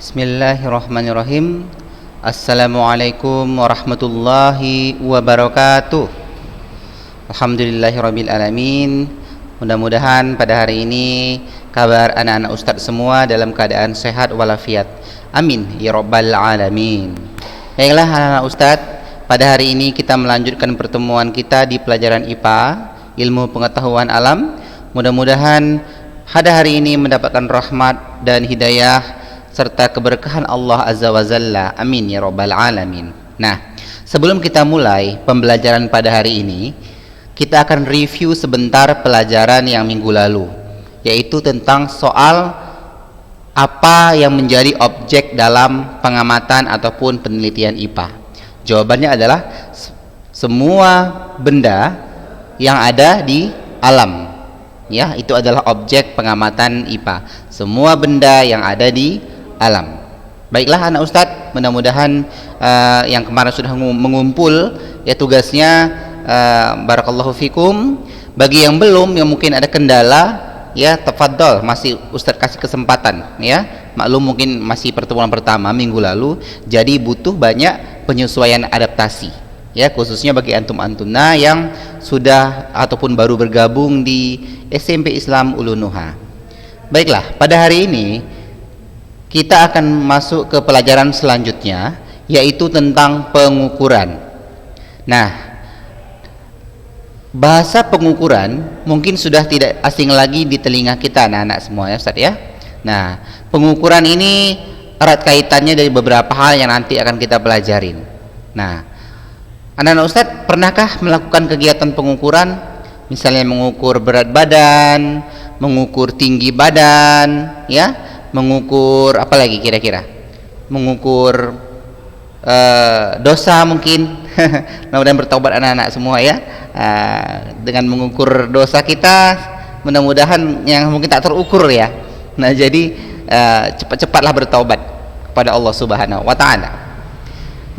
Bismillahirrahmanirrahim. Assalamualaikum warahmatullahi wabarakatuh. Alhamdulillahirabbil alamin. Mudah-mudahan pada hari ini kabar anak-anak ustadz semua dalam keadaan sehat walafiat. Amin ya rabbal alamin. Baiklah anak-anak ustadz, pada hari ini kita melanjutkan pertemuan kita di pelajaran IPA, ilmu pengetahuan alam. Mudah-mudahan pada hari ini mendapatkan rahmat dan hidayah serta keberkahan Allah Azza wa Jalla. Amin ya rabbal alamin. Nah, sebelum kita mulai pembelajaran pada hari ini, kita akan review sebentar pelajaran yang minggu lalu, yaitu tentang soal apa yang menjadi objek dalam pengamatan ataupun penelitian IPA. Jawabannya adalah semua benda yang ada di alam. Ya, itu adalah objek pengamatan IPA. Semua benda yang ada di alam. Baiklah anak ustadz, mudah-mudahan yang kemarin sudah mengumpul ya tugasnya, barakallahu fikum. Bagi yang belum, yang mungkin ada kendala ya, tafadhol, masih ustadz kasih kesempatan ya. Maklum mungkin masih pertemuan pertama minggu lalu, jadi butuh banyak penyesuaian adaptasi ya, khususnya bagi antum-antumna yang sudah ataupun baru bergabung di SMP Islam Ulunuha. Baiklah, pada hari ini kita akan masuk ke pelajaran selanjutnya, yaitu tentang pengukuran. Nah, bahasa pengukuran mungkin sudah tidak asing lagi di telinga kita anak-anak semua ya Ustaz ya. Nah, pengukuran ini erat kaitannya dari beberapa hal yang nanti akan kita pelajarin. Nah, anak-anak Ustaz, pernahkah melakukan kegiatan pengukuran? Misalnya mengukur berat badan, mengukur tinggi badan ya, mengukur apa lagi kira-kira, mengukur dosa mungkin. Mudah-mudahan bertaubat anak-anak semua ya. Dengan mengukur dosa kita, mudah-mudahan yang mungkin tak terukur ya. Nah, jadi cepat-cepatlah bertaubat kepada Allah Subhanahu wa taala.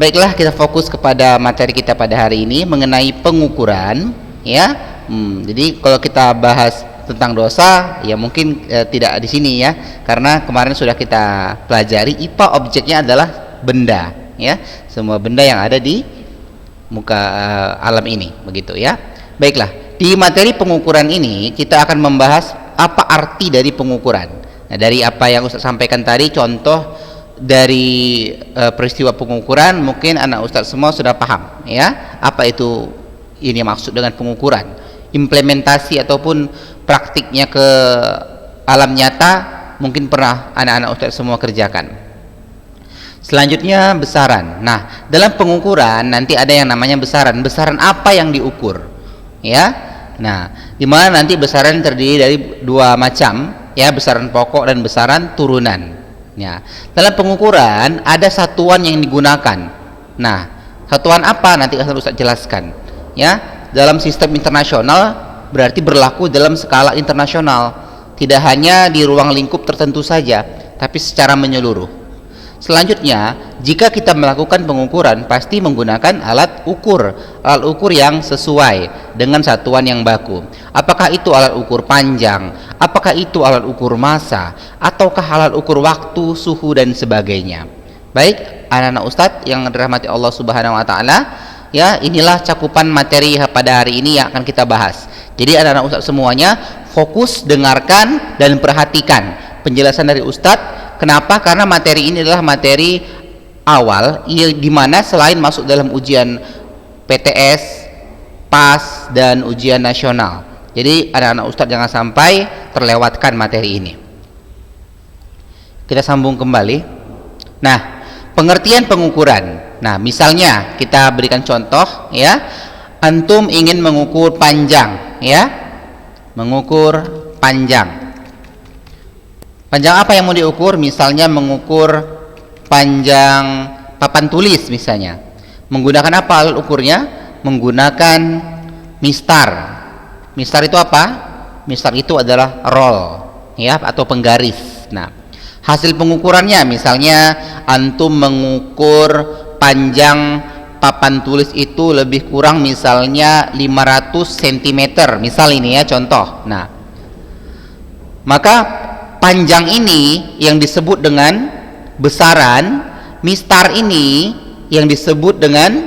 Baiklah, kita fokus kepada materi kita pada hari ini mengenai pengukuran ya. Jadi kalau kita bahas tentang dosa ya mungkin tidak di sini ya, karena kemarin sudah kita pelajari IPA objeknya adalah benda ya, semua benda yang ada di muka alam ini, begitu ya. Baiklah, di materi pengukuran ini kita akan membahas apa arti dari pengukuran. Nah, dari apa yang Ustaz sampaikan tadi, contoh dari peristiwa pengukuran, mungkin anak Ustaz semua sudah paham ya, apa itu ini maksud dengan pengukuran. Implementasi ataupun praktiknya ke alam nyata mungkin pernah anak-anak Ustaz semua kerjakan. Selanjutnya besaran. Nah, dalam pengukuran nanti ada yang namanya besaran. Besaran apa yang diukur ya. Nah, di mana nanti besaran terdiri dari dua macam ya, besaran pokok dan besaran turunan ya. Dalam pengukuran ada satuan yang digunakan. Nah, satuan apa nanti akan Ustaz jelaskan ya. Dalam sistem internasional berarti berlaku dalam skala internasional, tidak hanya di ruang lingkup tertentu saja, tapi secara menyeluruh. Selanjutnya, jika kita melakukan pengukuran pasti menggunakan alat ukur yang sesuai dengan satuan yang baku. Apakah itu alat ukur panjang, apakah itu alat ukur massa, ataukah alat ukur waktu, suhu dan sebagainya. Baik, anak-anak Ustadz yang dirahmati Allah Subhanahu wa taala, ya, inilah cakupan materi pada hari ini yang akan kita bahas. Jadi anak-anak Ustadz semuanya fokus dengarkan dan perhatikan penjelasan dari Ustadz. Kenapa? Karena materi ini adalah materi awal di mana selain masuk dalam ujian PTS, PAS dan ujian nasional. Jadi anak-anak Ustadz jangan sampai terlewatkan materi ini. Kita sambung kembali. Nah, pengertian pengukuran. Nah, misalnya kita berikan contoh ya, antum ingin mengukur panjang ya, mengukur panjang. Panjang apa yang mau diukur? Misalnya mengukur panjang papan tulis misalnya. Menggunakan apa alat ukurnya? Menggunakan mistar. Mistar itu apa? Mistar itu adalah roll ya, atau penggaris. Nah, hasil pengukurannya misalnya antum mengukur panjang papan tulis itu lebih kurang misalnya 500 cm misal ini ya contoh. Nah, maka panjang ini yang disebut dengan besaran mistar ini yang disebut dengan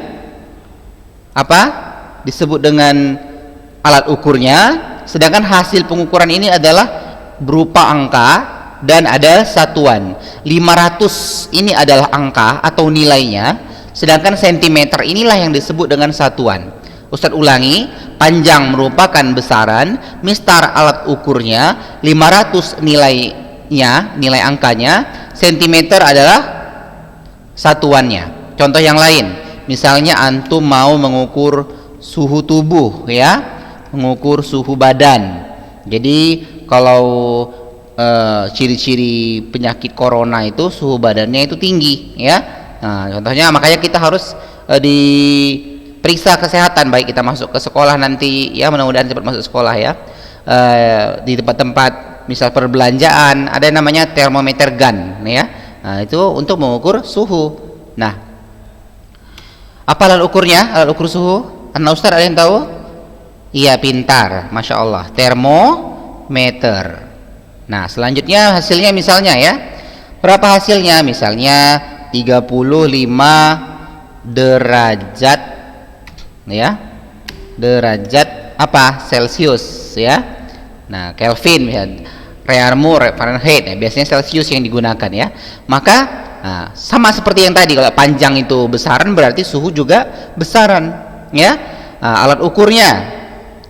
apa? Disebut dengan alat ukurnya, sedangkan hasil pengukuran ini adalah berupa angka dan ada satuan. 500 ini adalah angka atau nilainya, sedangkan sentimeter inilah yang disebut dengan satuan. Ustadz ulangi, panjang merupakan besaran, mistar alat ukurnya, 500 nilainya, nilai angkanya, sentimeter adalah satuannya. Contoh yang lain, misalnya antum mau mengukur suhu tubuh ya, mengukur suhu badan. Jadi kalau ciri-ciri penyakit corona itu suhu badannya itu tinggi ya. Nah, contohnya makanya kita harus diperiksa kesehatan, baik kita masuk ke sekolah nanti ya, mudah-mudahan cepat masuk sekolah ya. Di tempat-tempat misal perbelanjaan ada yang namanya termometer gun ya. Nah, itu untuk mengukur suhu. Nah, apa alat ukurnya? Alat ukur suhu? Anak Ustaz ada yang tahu? Iya, pintar, Masya Allah. Termometer. Nah, selanjutnya hasilnya misalnya ya. Berapa hasilnya? Misalnya 35 derajat ya. Derajat apa? Celcius ya. Nah, Kelvin ya. Reaumur, Fahrenheit ya. Biasanya Celcius yang digunakan ya. Maka sama seperti yang tadi, kalau panjang itu besaran berarti suhu juga besaran ya. Alat ukurnya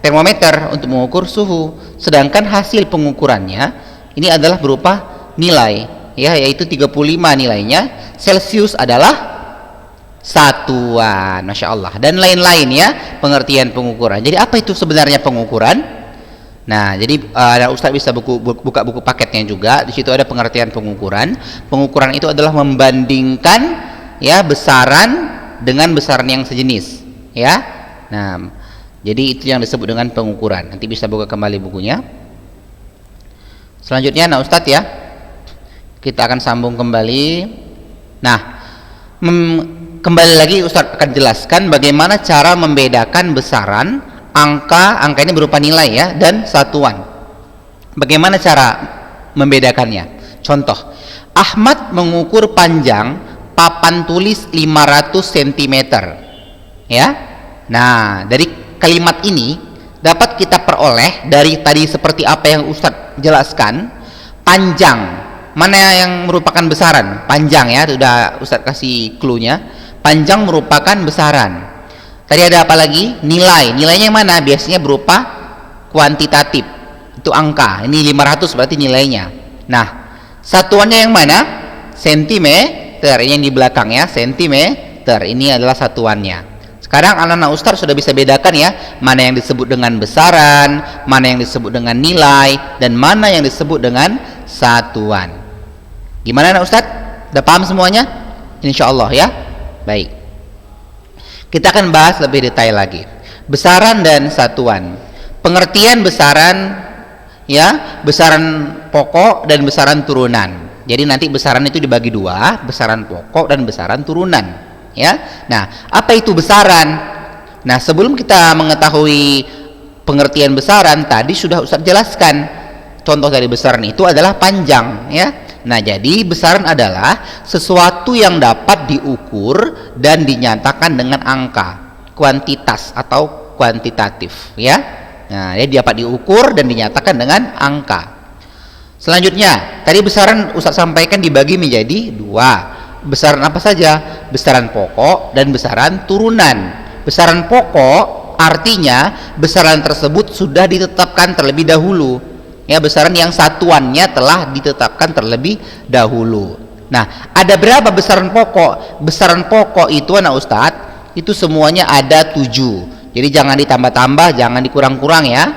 termometer untuk mengukur suhu, sedangkan hasil pengukurannya ini adalah berupa nilai ya, yaitu 35 nilainya, Celcius adalah satuan, Masya Allah, dan lain-lain ya pengertian pengukuran. Jadi apa itu sebenarnya pengukuran? Nah, jadi Ustaz bisa buka buku paketnya juga, di situ ada pengertian pengukuran. Pengukuran itu adalah membandingkan ya besaran dengan besaran yang sejenis ya. Nah, jadi itu yang disebut dengan pengukuran. Nanti bisa buka kembali bukunya. Selanjutnya, nah Ustadz ya, kita akan sambung kembali. Nah, kembali lagi Ustadz akan jelaskan bagaimana cara membedakan besaran, angka ini berupa nilai ya, dan satuan. Bagaimana cara membedakannya? Contoh, Ahmad mengukur panjang papan tulis 500 cm ya. Nah, dari kalimat ini dapat kita peroleh dari tadi seperti apa yang Ustadz jelaskan, panjang mana yang merupakan besaran, panjang ya, sudah Ustadz kasih clue-nya, panjang merupakan besaran. Tadi ada apa lagi? Nilainya yang mana? Biasanya berupa kuantitatif, itu angka, ini 500 berarti nilainya. Nah, satuannya yang mana? Sentimeter, ini yang di belakang ya, sentimeter, ini adalah satuannya. Sekarang anak-anak Ustaz sudah bisa bedakan ya, mana yang disebut dengan besaran, mana yang disebut dengan nilai, dan mana yang disebut dengan satuan. Gimana anak Ustaz? Udah paham semuanya? Insya Allah ya. Baik, kita akan bahas lebih detail lagi besaran dan satuan. Pengertian besaran ya, besaran pokok dan besaran turunan. Jadi nanti besaran itu dibagi dua, besaran pokok dan besaran turunan ya. Nah, apa itu besaran? Nah, sebelum kita mengetahui pengertian besaran, tadi sudah Ustaz jelaskan contoh dari besaran itu adalah panjang ya. Nah, jadi besaran adalah sesuatu yang dapat diukur dan dinyatakan dengan angka, kuantitas atau kuantitatif ya. Nah, dia dapat diukur dan dinyatakan dengan angka. Selanjutnya, tadi besaran Ustaz sampaikan dibagi menjadi dua. Besaran apa saja? Besaran pokok dan besaran turunan. Besaran pokok artinya besaran tersebut sudah ditetapkan terlebih dahulu ya, besaran yang satuannya telah ditetapkan terlebih dahulu. Nah, ada berapa besaran pokok? Besaran pokok itu anak Ustadz, itu semuanya ada 7. Jadi jangan ditambah-tambah, jangan dikurang-kurang ya.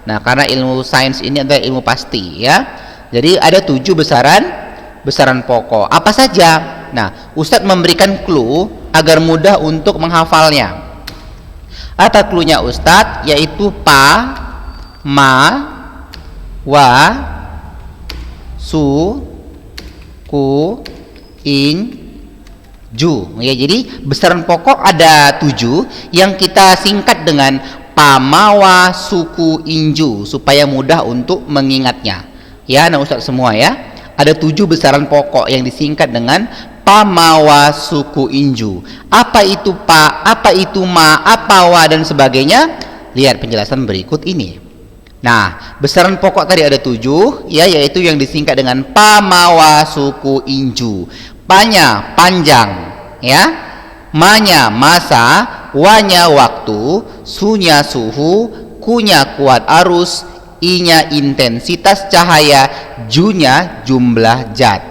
Nah, karena ilmu sains ini adalah ilmu pasti ya. Jadi ada 7 besaran pokok. Apa saja? Nah, Ustadz memberikan clue agar mudah untuk menghafalnya. Apa cluenya Ustadz? Yaitu pa, ma, wa, su, ku, in, ju ya. Jadi besaran pokok ada 7 yang kita singkat dengan pa, ma, wa, su, ku, in, ju supaya mudah untuk mengingatnya ya. Nah Ustadz semua ya, Ada 7 besaran pokok yang disingkat dengan pamawa suku Inju. Apa itu pa, apa itu ma, apa wa, dan sebagainya? Lihat penjelasan berikut ini. Nah, besaran pokok tadi ada 7, ya, yaitu yang disingkat dengan pamawa suku Inju. Panya panjang, ya, manya masa, wanya waktu, sunya suhu, kunya kuat arus, inya intensitas cahaya, junya jumlah zat.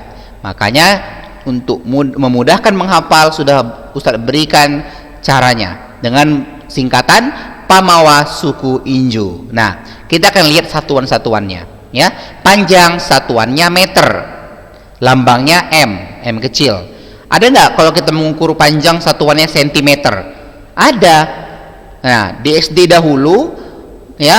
Makanya untuk memudahkan menghafal sudah Ustadz berikan caranya dengan singkatan pamawa suku Inju. Nah, kita akan lihat satuan-satuannya, ya. Panjang satuannya meter, lambangnya M kecil. Ada enggak kalau kita mengukur panjang satuannya sentimeter? Ada. Nah, di SD dahulu, ya,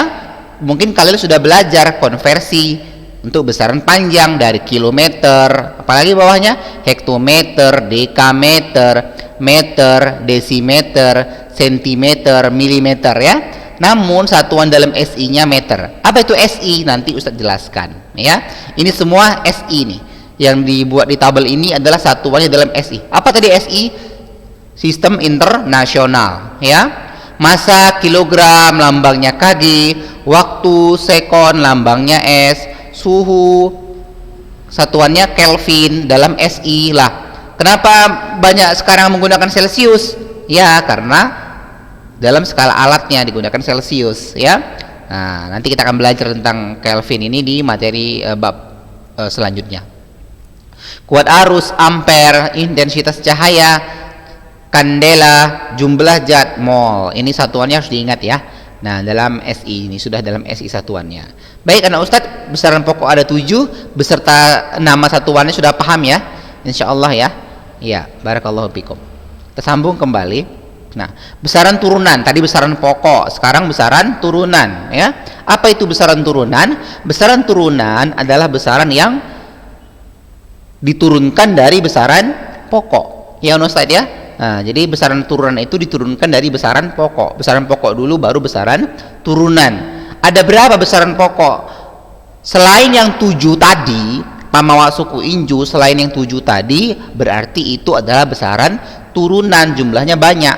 mungkin kalian sudah belajar konversi untuk besaran panjang dari kilometer, apalagi bawahnya hektometer, dekameter, meter, desimeter, sentimeter, milimeter, ya. Namun satuan dalam SI-nya meter. Apa itu SI? Nanti Ustadz jelaskan, ya. Ini semua SI nih. Yang dibuat di tabel ini adalah satuannya dalam SI. Apa tadi SI? Sistem internasional, ya. Masa kilogram lambangnya kg, waktu sekon lambangnya S, suhu satuannya Kelvin dalam SI lah. Kenapa banyak sekarang menggunakan Celsius? Ya, karena dalam skala alatnya digunakan Celsius, ya. Nah, nanti kita akan belajar tentang Kelvin ini di materi bab selanjutnya. Kuat arus, ampere, intensitas cahaya, kandela, jumlah zat, mol. Ini satuannya harus diingat, ya. Nah, dalam SI ini sudah dalam SI satuannya. Baik anak Ustadz, besaran pokok ada 7 beserta nama satuannya sudah paham, ya? Insyaallah, ya. Iya, barakallahu fikum. Kita sambung kembali. Nah, besaran turunan tadi besaran pokok, sekarang besaran turunan, ya. Apa itu besaran turunan? Besaran turunan adalah besaran yang diturunkan dari besaran pokok, ya Ustaz, ya. Nah, jadi besaran turunan itu diturunkan dari besaran pokok. Besaran pokok dulu baru besaran turunan. Ada berapa besaran pokok? Selain yang 7 tadi, pamawa suku Inju, selain yang 7 tadi, berarti itu adalah besaran turunan, jumlahnya banyak.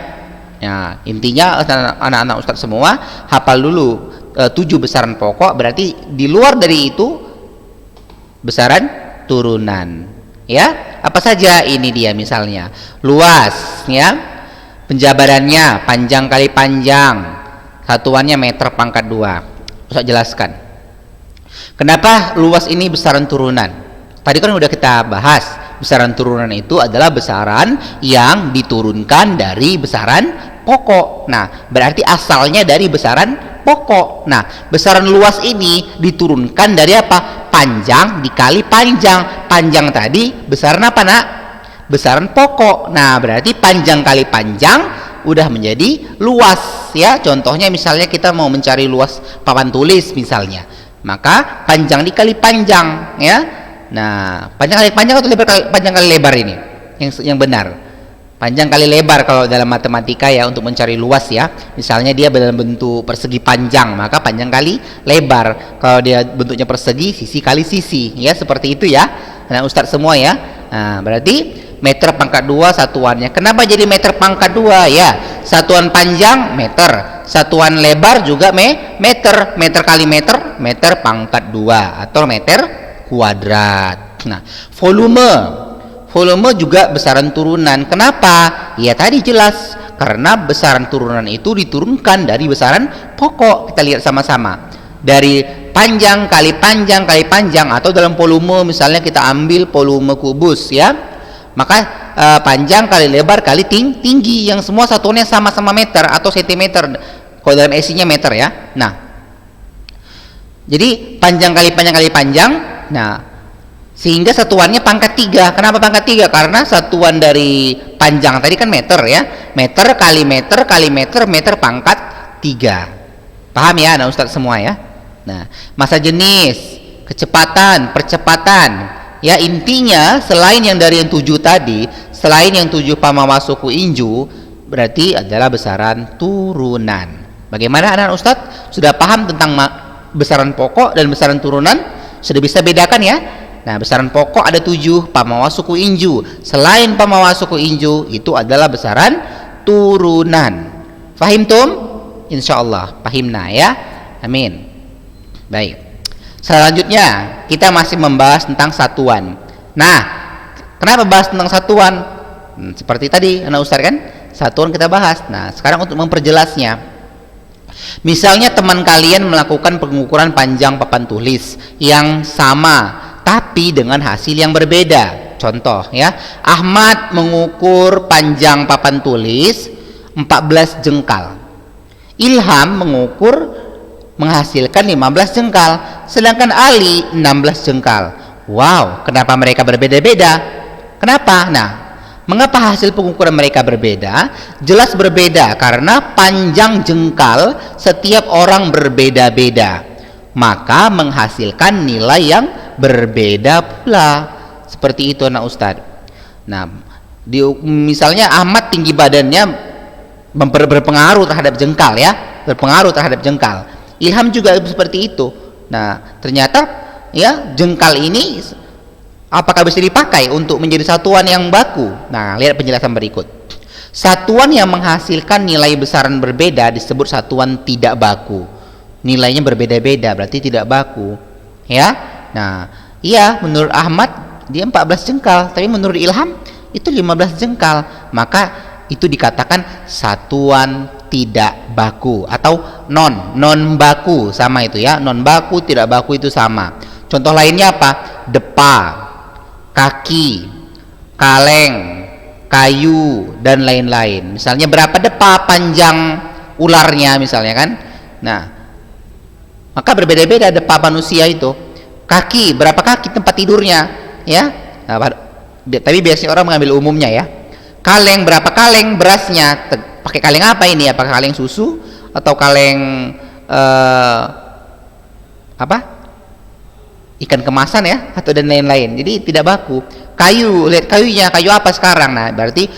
Ya, intinya anak-anak Ustadz semua hafal dulu 7 besaran pokok, berarti di luar dari itu besaran turunan, ya. Apa saja ini dia? Misalnya luas, ya, penjabarannya panjang kali panjang, satuannya meter pangkat 2. Ustadz jelaskan kenapa luas ini besaran turunan. Tadi kan udah kita bahas, besaran turunan itu adalah besaran yang diturunkan dari besaran pokok. Nah, berarti asalnya dari besaran pokok. Nah, besaran luas ini diturunkan dari apa? Panjang dikali panjang. Panjang tadi besaran apa, Nak? Besaran pokok. Nah, berarti panjang kali panjang udah menjadi luas, ya. Contohnya misalnya kita mau mencari luas papan tulis misalnya, maka panjang dikali panjang, ya. Nah, panjang kali panjang atau lebar kali, panjang kali lebar ini yang benar? Panjang kali lebar kalau dalam matematika, ya, untuk mencari luas, ya. Misalnya dia dalam bentuk persegi panjang, maka panjang kali lebar. Kalau dia bentuknya persegi, sisi kali sisi, ya, seperti itu, ya. Nah, Ustadz semua, ya. Nah, berarti meter pangkat 2 satuannya. Kenapa jadi meter pangkat 2? Ya, satuan panjang meter, satuan lebar juga meter. Meter kali meter, meter pangkat 2 atau meter kuadrat. Nah, volume juga besaran turunan. Kenapa? Ya tadi jelas, karena besaran turunan itu diturunkan dari besaran pokok. Kita lihat sama-sama. Dari panjang kali panjang kali panjang, atau dalam volume misalnya kita ambil volume kubus, ya. Maka panjang kali lebar kali tinggi, yang semua satuannya sama-sama meter atau sentimeter. Kalau dalam SI-nya meter, ya. Nah, jadi panjang kali panjang kali panjang. Nah, sehingga satuannya pangkat 3. Kenapa pangkat 3? Karena satuan dari panjang tadi kan meter, ya. Meter kali meter kali meter, meter pangkat 3. Paham, ya anak Ustadz semua, ya. Nah, masa jenis, kecepatan, percepatan, ya, intinya selain yang dari yang 7 tadi, selain yang 7 pamawa suku Inju, berarti adalah besaran turunan. Bagaimana anak Ustadz? Sudah paham tentang besaran pokok dan besaran turunan? Sudah bisa bedakan, ya? Nah, besaran pokok ada 7, pamawa suku Inju. Selain pamawa suku Inju, itu adalah besaran turunan. Fahim tum? Insyaallah fahimna ya. Amin. Baik. Selanjutnya kita masih membahas tentang satuan. Nah, kenapa bahas tentang satuan? Seperti tadi anak Ustaz kan, satuan kita bahas. Nah, sekarang untuk memperjelasnya, misalnya teman kalian melakukan pengukuran panjang papan tulis yang sama tapi dengan hasil yang berbeda. Contoh ya, Ahmad mengukur panjang papan tulis 14 jengkal, Ilham mengukur menghasilkan 15 jengkal, sedangkan Ali 16 jengkal. Wow, kenapa mereka berbeda-beda? Kenapa? Nah, mengapa hasil pengukuran mereka berbeda? Jelas berbeda karena panjang jengkal setiap orang berbeda-beda, maka menghasilkan nilai yang berbeda pula. Seperti itu anak Ustadz. Nah, misalnya Ahmad tinggi badannya berpengaruh terhadap jengkal ya, berpengaruh terhadap jengkal. Ilham juga seperti itu. Nah, ternyata ya jengkal ini apakah bisa dipakai untuk menjadi satuan yang baku? Nah, lihat penjelasan berikut. Satuan yang menghasilkan nilai besaran berbeda disebut satuan tidak baku. Nilainya berbeda-beda berarti tidak baku. Ya. Nah, iya menurut Ahmad dia 14 jengkal, tapi menurut Ilham itu 15 jengkal. Maka itu dikatakan satuan tidak baku atau non baku, sama itu ya. Non baku, tidak baku itu sama. Contoh lainnya apa? Depa, kaki, kaleng, kayu, dan lain-lain. Misalnya berapa depa panjang ularnya misalnya kan. Nah, maka berbeda-beda depa manusia itu. Kaki, berapa kaki tempat tidurnya ya. Nah, tapi biasanya orang mengambil umumnya ya. Kaleng, berapa kaleng berasnya? Pakai kaleng apa ini? Apakah kaleng susu atau kaleng apa? Ikan kemasan ya, atau dan lain-lain. Jadi tidak baku. Kayu, lihat kayunya, kayu apa sekarang? Nah, berarti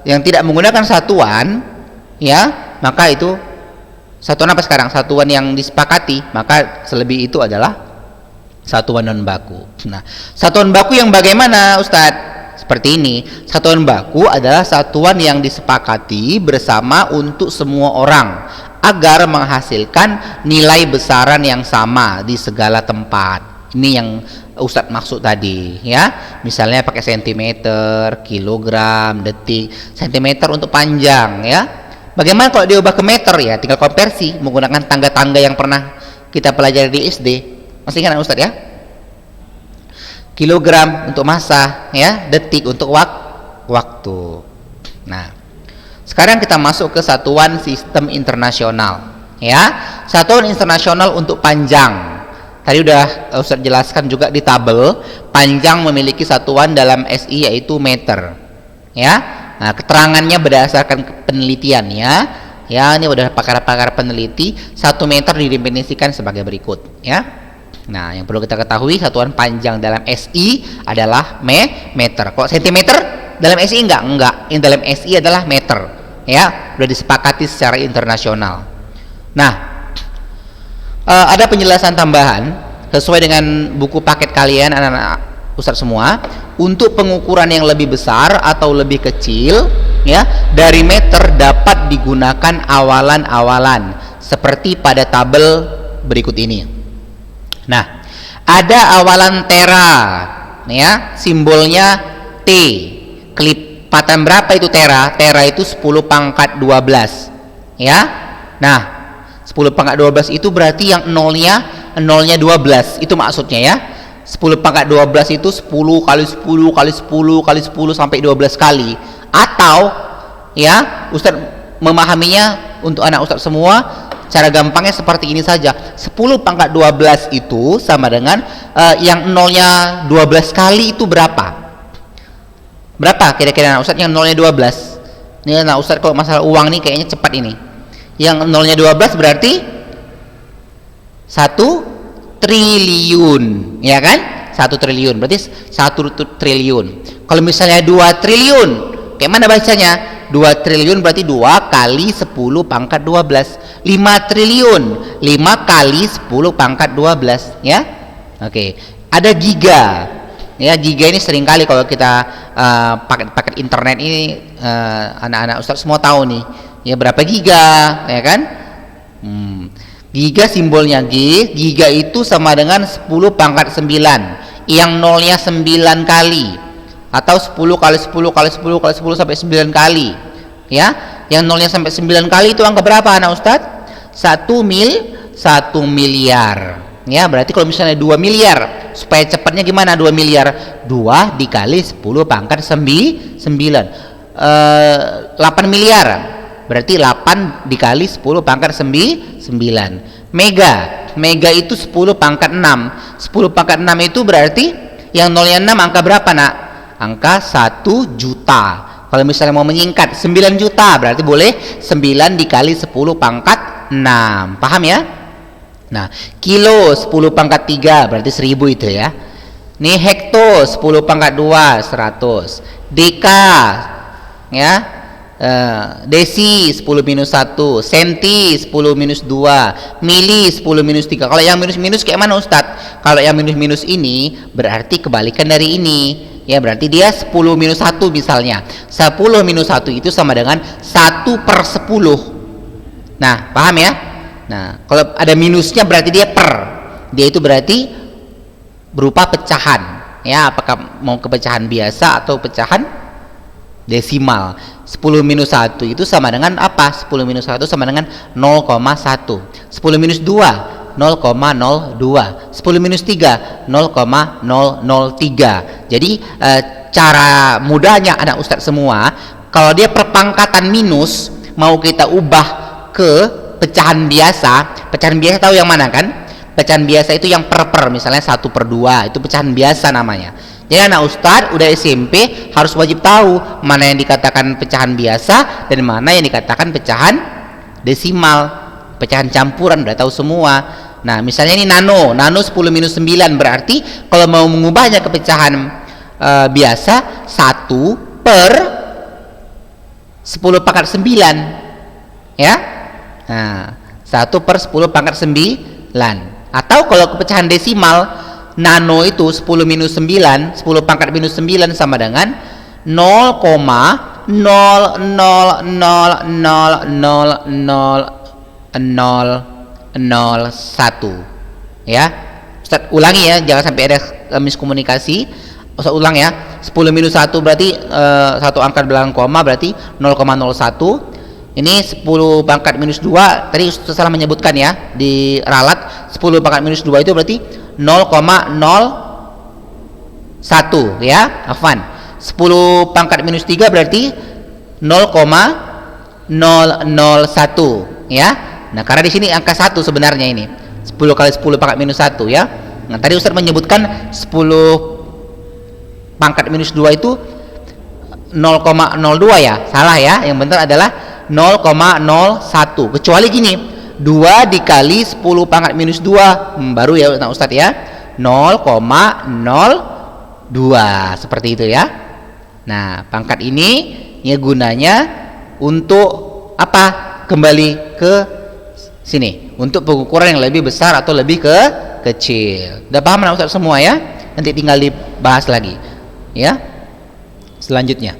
yang tidak menggunakan satuan ya, maka itu satuan apa sekarang? Satuan yang disepakati, maka selebih itu adalah satuan non baku. Nah, satuan baku yang bagaimana Ustadz? Seperti ini, satuan baku adalah satuan yang disepakati bersama untuk semua orang agar menghasilkan nilai besaran yang sama di segala tempat. Ini yang Ustadz maksud tadi ya. Misalnya pakai sentimeter, kilogram, detik. Sentimeter untuk panjang ya. Bagaimana kalau diubah ke meter ya? Tinggal konversi menggunakan tangga-tangga yang pernah kita pelajari di SD. Masih ingat Ustadz ya? Kilogram untuk massa ya, detik untuk waktu. Nah, sekarang kita masuk ke satuan sistem internasional ya. Satuan internasional untuk panjang. Tadi udah Ustaz jelaskan juga di tabel, panjang memiliki satuan dalam SI yaitu meter ya. Nah, keterangannya berdasarkan penelitian ya. Ya, ini udah pakar-pakar peneliti, 1 meter didefinisikan sebagai berikut ya. Nah, yang perlu kita ketahui, satuan panjang dalam SI adalah meter. Kalau sentimeter dalam SI enggak. Yang dalam SI adalah meter. Ya, sudah disepakati secara internasional. Nah, ada penjelasan tambahan sesuai dengan buku paket kalian anak-anak Ustadz semua. Untuk pengukuran yang lebih besar atau lebih kecil, ya, dari meter dapat digunakan awalan-awalan seperti pada tabel berikut ini. Nah, ada awalan tera, ya, simbolnya T. Kelipatan berapa itu tera? Tera itu 10 pangkat 12, ya. Nah, 10 pangkat 12 itu berarti yang nolnya 12, itu maksudnya ya. 10 pangkat 12 itu 10 kali 10 kali 10 kali 10 sampai 12 kali. Atau ya, Ustadz memahaminya untuk anak Ustadz semua, cara gampangnya seperti ini saja. 10 pangkat 12 itu sama dengan yang nolnya 12 kali itu berapa? Berapa kira-kira anak Ustadz yang nolnya 12? Ini anak Ustadz kalau masalah uang nih kayaknya cepat ini. Yang nolnya 12 berarti 1 triliun, ya kan? 1 triliun berarti 1 triliun. Kalau misalnya 2 triliun, kayak mana bacanya? 2 triliun berarti 2 kali 10 pangkat 12. 5 triliun 5 kali 10 pangkat 12 ya. Oke, Ada giga. Ya, giga ini seringkali kalau kita paket-paket internet ini anak-anak Ustadz semua tahu nih. Ya, berapa giga, ya kan? Giga simbolnya G. Giga itu sama dengan 10 pangkat 9 yang nolnya 9 kali, atau 10 kali 10 kali 10 kali 10 sampai 9 kali. Ya, yang nolnya sampai 9 kali itu angka berapa anak Ustadz? 1 miliar. Ya, berarti kalau misalnya 2 miliar, supaya cepatnya gimana 2 miliar? 2 dikali 10 pangkat 9. 8 miliar. Berarti 8 dikali 10 pangkat 9. Mega itu 10 pangkat 6. 10 pangkat 6 itu berarti yang nolnya 6 angka berapa nak? Angka 1 juta. Kalau misalnya mau menyingkat 9 juta, berarti boleh 9 dikali 10 pangkat 6. Paham ya? Nah, kilo 10 pangkat 3 berarti 1000 itu ya. Nih hekto 10 pangkat 2 100. Deka ya, desi 10 minus 1, senti 10 minus 2, mili 10 minus 3. Kalau yang minus-minus kayak mana Ustadz? Kalau yang minus-minus ini berarti kebalikan dari ini. Ya, berarti dia 10 minus 1 misalnya. 10 minus 1 itu sama dengan 1/10. Nah, paham ya? Nah, kalau ada minusnya berarti dia per. Dia itu berarti berupa pecahan. Ya, apakah mau ke pecahan biasa atau pecahan desimal. 10 minus 1 itu sama dengan apa? 10 minus 1 sama dengan 0,1. 10 minus 2 0,02. 10 minus 3 0,003. Jadi cara mudahnya anak Ustadz semua, kalau dia perpangkatan minus mau kita ubah ke pecahan biasa tahu yang mana kan? Pecahan biasa itu yang per, misalnya 1/2, itu pecahan biasa namanya. Jadi anak Ustadz udah SMP harus wajib tahu mana yang dikatakan pecahan biasa dan mana yang dikatakan pecahan desimal, pecahan campuran, udah tahu semua. Nah, misalnya ini nano 10 minus 9 berarti kalau mau mengubahnya ke pecahan biasa 1/10 pangkat 9 ya. Nah, 1/10 pangkat 9. Atau kalau ke pecahan desimal, nano itu 10 minus 9, 10 pangkat minus 9 sama dengan 0,0000001 ya. Ustaz ulangi ya, jangan sampai ada miskomunikasi. Ustaz ulang ya. 10 minus 1 berarti satu angka belakang koma berarti 0,01. Ini 10 pangkat minus 2 tadi Ustaz salah menyebutkan ya di ralat. 10 pangkat minus 2 itu berarti 0,01 ya, afwan. 10 pangkat minus 3 berarti 0,001 ya. Nah, karena di sini angka 1 sebenarnya ini. 10 kali 10 pangkat minus 1 ya. Nah, tadi Ustaz menyebutkan 10 pangkat minus 2 itu 0,02 ya. Salah ya. Yang benar adalah 0,01. Kecuali gini, 2 dikali 10 pangkat minus 2 baru ya Ustadz ya, 0,02 seperti itu ya. Nah, pangkat ini ya gunanya untuk apa? Kembali ke sini untuk pengukuran yang lebih besar atau lebih kecil. Udah paham Ustadz semua ya? Nanti tinggal dibahas lagi ya. Selanjutnya,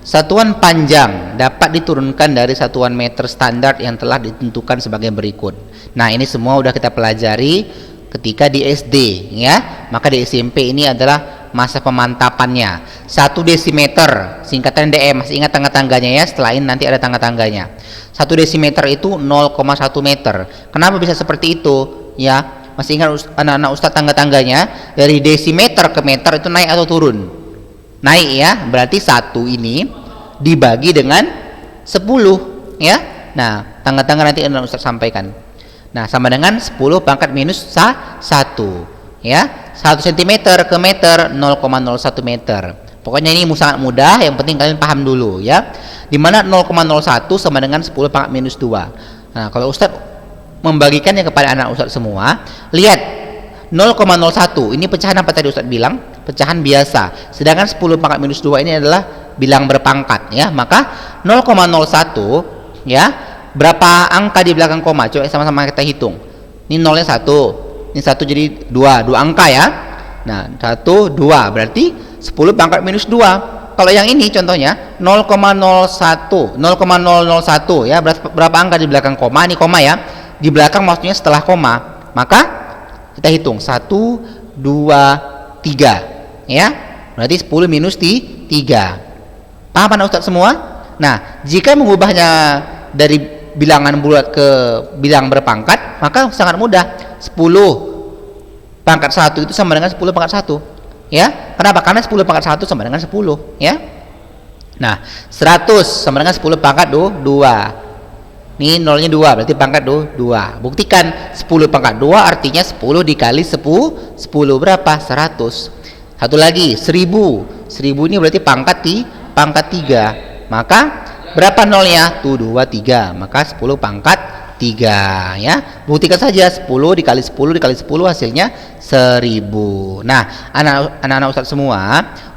satuan panjang dapat diturunkan dari satuan meter standar yang telah ditentukan sebagai berikut. Nah, ini semua udah kita pelajari ketika di SD ya. Maka di SMP ini adalah masa pemantapannya. 1 desimeter singkatan DM, masih ingat tangga-tangganya ya? Setelah ini nanti ada tangga-tangganya. 1 desimeter itu 0,1 meter. Kenapa bisa seperti itu ya? Masih ingat anak-anak Ustadz tangga-tangganya? Dari desimeter ke meter itu naik atau turun? Naik ya, berarti 1 ini dibagi dengan 10 ya. Nah, tangga-tangga nanti Ustaz sampaikan. Nah, sama dengan 10 pangkat minus 1 ya. 1 cm ke meter 0,01 meter. Pokoknya ini sangat mudah, yang penting kalian paham dulu ya. Dimana 0,01 sama dengan 10 pangkat minus 2. Nah, kalau Ustaz membagikannya kepada anak Ustaz semua, lihat 0,01 ini pecahan apa tadi Ustaz bilang? Pecahan biasa. Sedangkan 10 pangkat minus 2 ini adalah bilang berpangkat ya. Maka 0,01 ya, berapa angka di belakang koma? Coba sama-sama kita hitung. Ini nolnya 1, ini 1 jadi 2 angka ya. Nah 1 2 berarti 10 pangkat minus 2. Kalau yang ini contohnya 0,01 ya, berapa angka di belakang koma? Ini koma ya, di belakang maksudnya setelah koma. Maka kita hitung 1 2 3 ya, berarti 10 minus 3. Paham anak Ustadz semua? Nah jika mengubahnya dari bilangan bulat ke bilangan berpangkat, maka sangat mudah. 10 pangkat 1 itu sama dengan 10 pangkat 1 ya. Kenapa? Karena 10 pangkat 1 sama dengan 10 ya. Nah 100 sama dengan 10 pangkat 2. Ini nolnya 2 berarti pangkat 2. Buktikan 10 pangkat 2 artinya 10 dikali 10 berapa? 100. Satu lagi 1000 ini berarti pangkat 3. Maka berapa nolnya? Tuh 2 3. Maka 10 pangkat 3 ya. Buktikan saja 10 dikali 10 dikali 10 hasilnya 1000. Nah anak-anak Ustadz semua,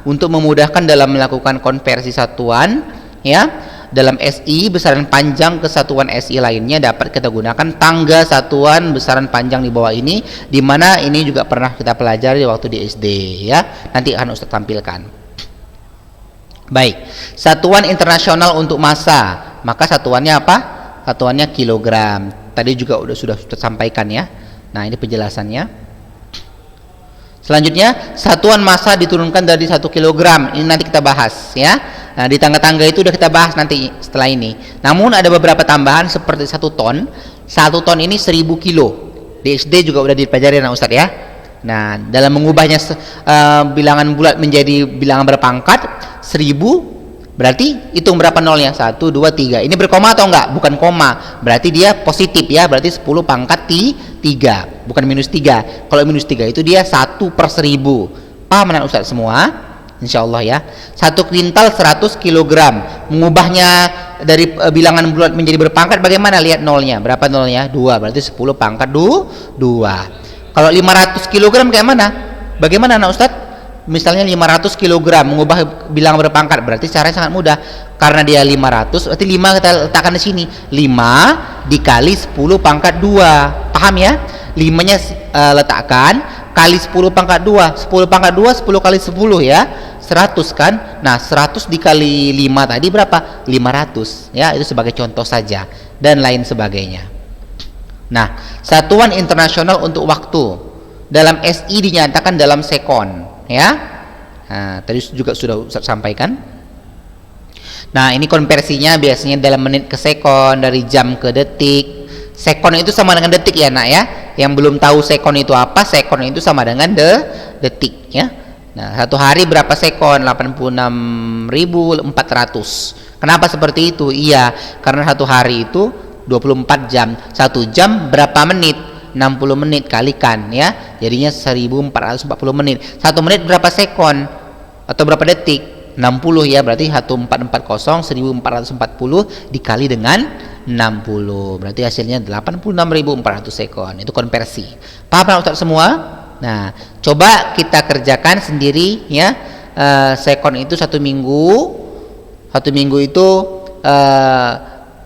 untuk memudahkan dalam melakukan konversi satuan ya, dalam SI besaran panjang ke satuan SI lainnya dapat kita gunakan tangga satuan besaran panjang di bawah ini, dimana ini juga pernah kita pelajari waktu di SD ya. Nanti akan Ustadz tampilkan. Baik, satuan internasional untuk massa, maka satuannya apa? Satuannya kilogram. Tadi juga sudah sampaikan ya. Nah ini penjelasannya. Selanjutnya satuan massa diturunkan dari 1 kilogram. Ini nanti kita bahas ya. Nah di tangga-tangga itu udah kita bahas nanti setelah ini. Namun ada beberapa tambahan seperti 1 ton. 1 ton ini 1000 kilo. Di SD juga udah dipelajari anak Ustadz ya. Nah dalam mengubahnya bilangan bulat menjadi bilangan berpangkat 1000, berarti hitung berapa nolnya? 1 2 3. Ini berkoma atau enggak? Bukan koma, berarti dia positif ya, berarti 10 pangkat 3, bukan minus 3. Kalau minus 3 itu dia 1/1000. Paham anak Ustadz semua? Insyaallah ya. 1 kuintal 100 kilogram. Mengubahnya dari bilangan bulat menjadi berpangkat bagaimana? Lihat nolnya, berapa nolnya? 2, berarti 10 pangkat 2. Kalau 500 kilogram kayak mana? Bagaimana anak Ustadz? Misalnya 500 kg mengubah bilangan berpangkat, berarti caranya sangat mudah. Karena dia 500, berarti 5 kita letakkan di sini. 5 dikali 10 pangkat 2. Paham ya? 5-nya letakkan kali 10 pangkat 2. 10 pangkat 2 10 kali 10 ya. 100 kan? Nah, 100 dikali 5 tadi berapa? 500. Ya, itu sebagai contoh saja dan lain sebagainya. Nah, satuan internasional untuk waktu dalam SI dinyatakan dalam sekon ya. Nah, tadi juga sudah Ustaz sampaikan. Nah, ini konversinya biasanya dalam menit ke sekon, dari jam ke detik. Sekon itu sama dengan detik ya nak ya. Yang belum tahu sekon itu apa, sekon itu sama dengan detik ya. Nah, 1 hari berapa sekon? 86.400. Kenapa seperti itu? Iya, karena 1 hari itu 24 jam. 1 jam berapa menit? 60 menit kalikan ya, jadinya 1440 menit. 1 menit berapa sekon atau berapa detik? 60 ya, berarti 1440 1440 dikali dengan 60, berarti hasilnya 86.400 sekon. Itu konversi. Paham Ustaz semua? Nah, coba kita kerjakan sendiri ya. Sekon itu 1 minggu. 1 minggu itu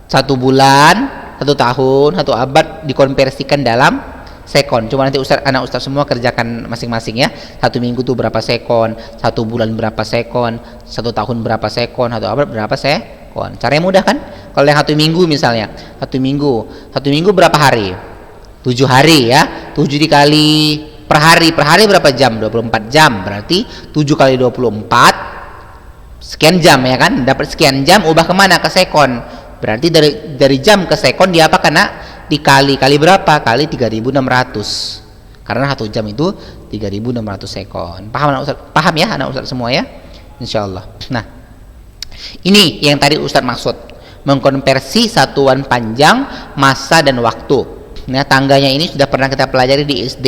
1 bulan, 1 tahun, 1 abad dikonversikan dalam sekon. Cuma nanti anak Ustaz semua kerjakan masing-masing ya. 1 minggu itu berapa sekon, 1 bulan berapa sekon, 1 tahun berapa sekon, 1 abad berapa sekon. Caranya mudah kan? Kalau yang 1 minggu misalnya, 1 minggu berapa hari? 7 hari ya. 7 dikali per hari berapa jam? 24 jam. Berarti 7 kali 24 sekian jam ya kan? Dapat sekian jam, ubah kemana? Ke sekon. Berarti dari jam ke sekon dia apa? Kena dikali berapa? Kali 3.600. Karena 1 jam itu 3.600 sekon. Paham anak Ustaz? Paham ya anak Ustaz semua ya? Insyaallah. Nah, ini yang tadi Ustaz maksud, mengkonversi satuan panjang, massa dan waktu. Nah, tangganya ini sudah pernah kita pelajari di SD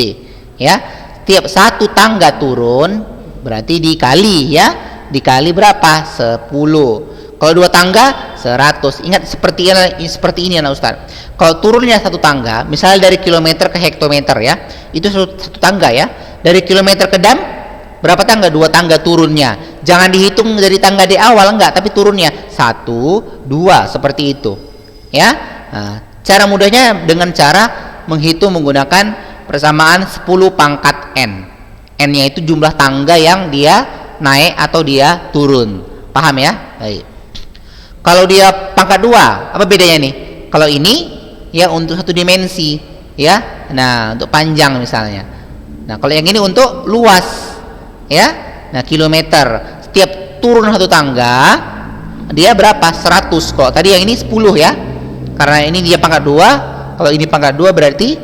ya. Tiap 1 tangga turun berarti dikali ya. Dikali berapa? 10. Kalau 2 tangga 100. Ingat seperti ini anak Ustaz. Kalau turunnya 1 tangga, misalnya dari kilometer ke hektometer ya, itu 1 tangga ya. Dari kilometer ke dam berapa tangga? 2 tangga turunnya. Jangan dihitung dari tangga di awal, enggak, tapi turunnya 1 2 seperti itu. Ya. Nah, cara mudahnya dengan cara menghitung menggunakan persamaan 10 pangkat N. N-nya itu jumlah tangga yang dia naik atau dia turun. Paham ya? Baik. Kalau dia pangkat 2, apa bedanya nih? Kalau ini ya untuk satu dimensi, ya. Nah, untuk panjang misalnya. Nah, kalau yang ini untuk luas, ya. Nah, kilometer. Setiap turun satu tangga, dia berapa? 100 kok. Tadi yang ini 10 ya. Karena ini dia pangkat 2, kalau ini pangkat 2 berarti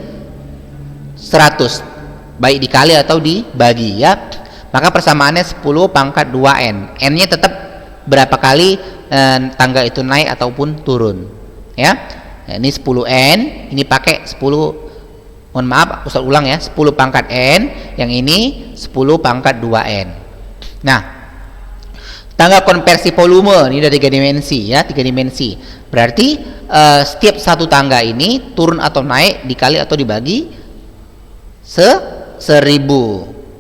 100. Baik dikali atau dibagi ya. Maka persamaannya 10 pangkat 2N. N-nya tetap berapa kali tangga itu naik ataupun turun. Ya. Nah, ini 10N, ini pakai 10, mohon maaf Ustaz ulang ya, 10 pangkat N, yang ini 10 pangkat 2N. Nah, tangga konversi volume ini dari 3 dimensi ya, 3 dimensi. Berarti setiap satu tangga ini turun atau naik dikali atau dibagi 1000.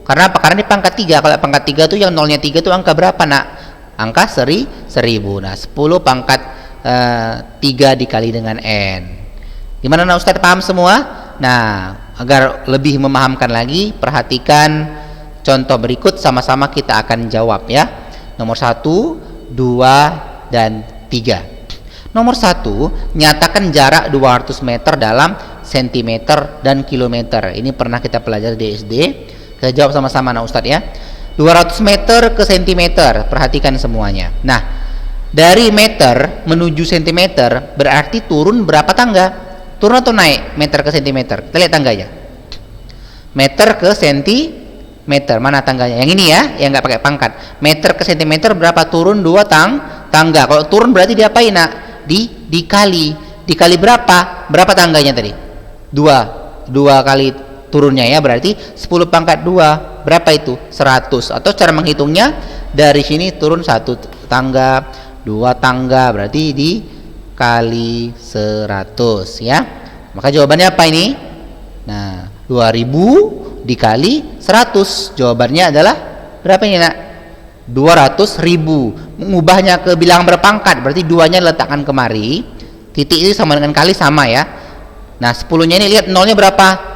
Karena apa? Karena ini pangkat 3. Kalau pangkat 3 itu yang nolnya 3 itu angka berapa, Nak? Angka 1000. Nah, 10 pangkat 3 dikali dengan N. Gimana, Nak Ustaz, paham semua? Nah, agar lebih memahamkan lagi, perhatikan contoh berikut, sama-sama kita akan jawab ya. Nomor 1, 2, dan 3. Nomor 1, nyatakan jarak 200 meter dalam sentimeter dan kilometer. Ini pernah kita pelajari di SD. Kita jawab sama-sama, Nah Ustadz ya. 200 meter ke sentimeter, perhatikan semuanya. Nah, dari meter menuju sentimeter berarti turun berapa tangga? Turun atau naik meter ke sentimeter? Kita lihat tangganya. Meter ke sentimeter, mana tangganya? Yang ini ya, yang nggak pakai pangkat. Meter ke sentimeter berapa? Turun 2 tangga. Kalau turun berarti diapain, Nak? Dikali. Dikali berapa? Berapa tangganya tadi? 2 kali turunnya ya, berarti 10 pangkat 2. Berapa itu? 100. Atau cara menghitungnya dari sini turun 1 tangga, 2 tangga, berarti dikali 100 ya. Maka jawabannya apa ini? Nah, 2000 dikali 100. Jawabannya adalah berapa ini, Nak? 200.000. Mengubahnya ke bilangan berpangkat, berarti 2-nya letakkan kemari. Titik ini sama dengan kali, sama ya. Nah, 10-nya ini lihat nolnya berapa?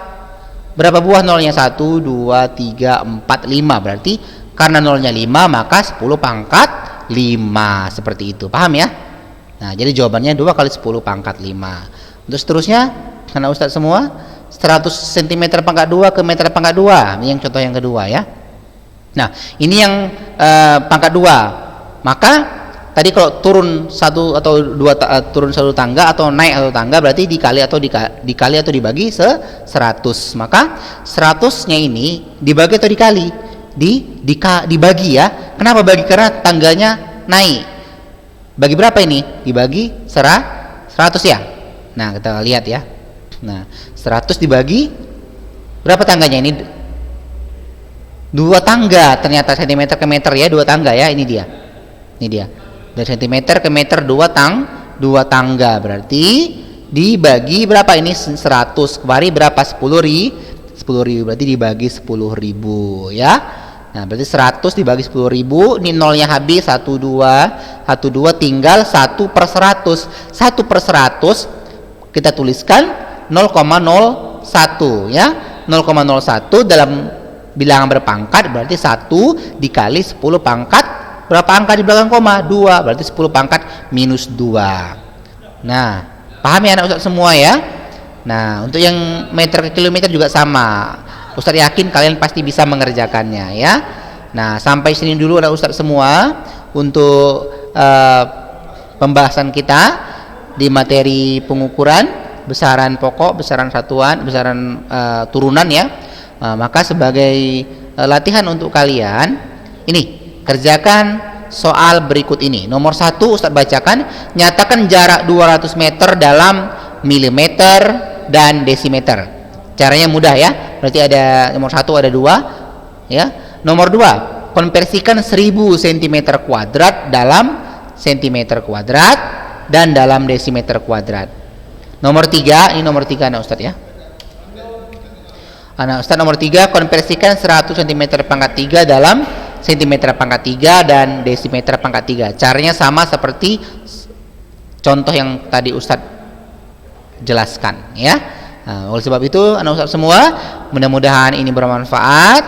Berapa buah nolnya? 1, 2, 3, 4, 5. Berarti karena nolnya 5, maka 10 pangkat 5. Seperti itu. Paham ya? Nah, jadi jawabannya 2 kali 10 pangkat 5. Untuk seterusnya, karena Ustadz semua, 100 cm pangkat 2 ke meter pangkat 2. Ini yang contoh yang kedua ya. Nah, ini yang pangkat 2. Maka tadi kalau turun 1 atau 2 turun 1 tangga atau naik 1 tangga berarti dikali atau dibagi 100. Maka 100-nya ini dibagi atau dikali? Dibagi ya. Kenapa bagi? Karena tangganya naik. Bagi berapa ini? Dibagi 100 ya. Nah, kita lihat ya. Nah, 100 dibagi berapa tangganya ini? 2 tangga, ternyata sentimeter ke meter ya, 2 tangga ya, ini dia. Dari sentimeter ke meter 2 tangga, berarti dibagi berapa ini? 100 kembali berapa? 10.000, berarti dibagi 10.000 ya. Nah, berarti 100 dibagi 10.000, ini nolnya habis, 1, 2 tinggal 1 per 100. 1 per 100 kita tuliskan 0,01 ya. 0,01 dalam bilangan berpangkat berarti 1 dikali 10 pangkat berapa angka di belakang koma? 2. Berarti 10 pangkat minus 2. Nah, paham ya anak Ustadz semua ya? Nah, untuk yang meter ke kilometer juga sama. Ustadz yakin kalian pasti bisa mengerjakannya ya. Nah, sampai sini dulu anak Ustadz semua untuk pembahasan kita di materi pengukuran besaran pokok, besaran satuan, besaran turunan ya. Maka sebagai latihan untuk kalian ini, kerjakan soal berikut ini. Nomor 1 Ustadz bacakan, nyatakan jarak 200 meter dalam milimeter dan desimeter. Caranya mudah ya, berarti ada nomor 1 ada 2 ya. Nomor 2, konversikan 1000 cm kuadrat dalam cm kuadrat dan dalam desimeter kuadrat. Nomor 3, ini nomor 3 anak Ustadz ya. Anak Ustadz nomor 3, konversikan 100 cm pangkat 3 dalam cm pangkat 3 dan desimeter pangkat 3. Caranya sama seperti contoh yang tadi Ustadz jelaskan ya. Oleh sebab itu anak Ustaz semua, mudah-mudahan ini bermanfaat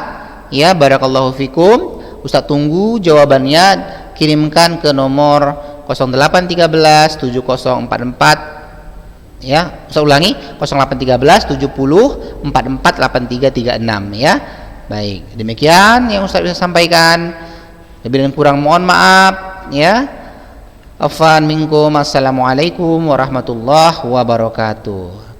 ya. Barakallahu fikum. Ustaz tunggu jawabannya, kirimkan ke nomor 0813 7044 ya. Saya ulangi, 0813 70 44 8336 ya. Baik, demikian yang Ustaz bisa sampaikan. Lebih dan kurang mohon maaf ya. Afwan minkum. Assalamualaikum warahmatullahi wabarakatuh.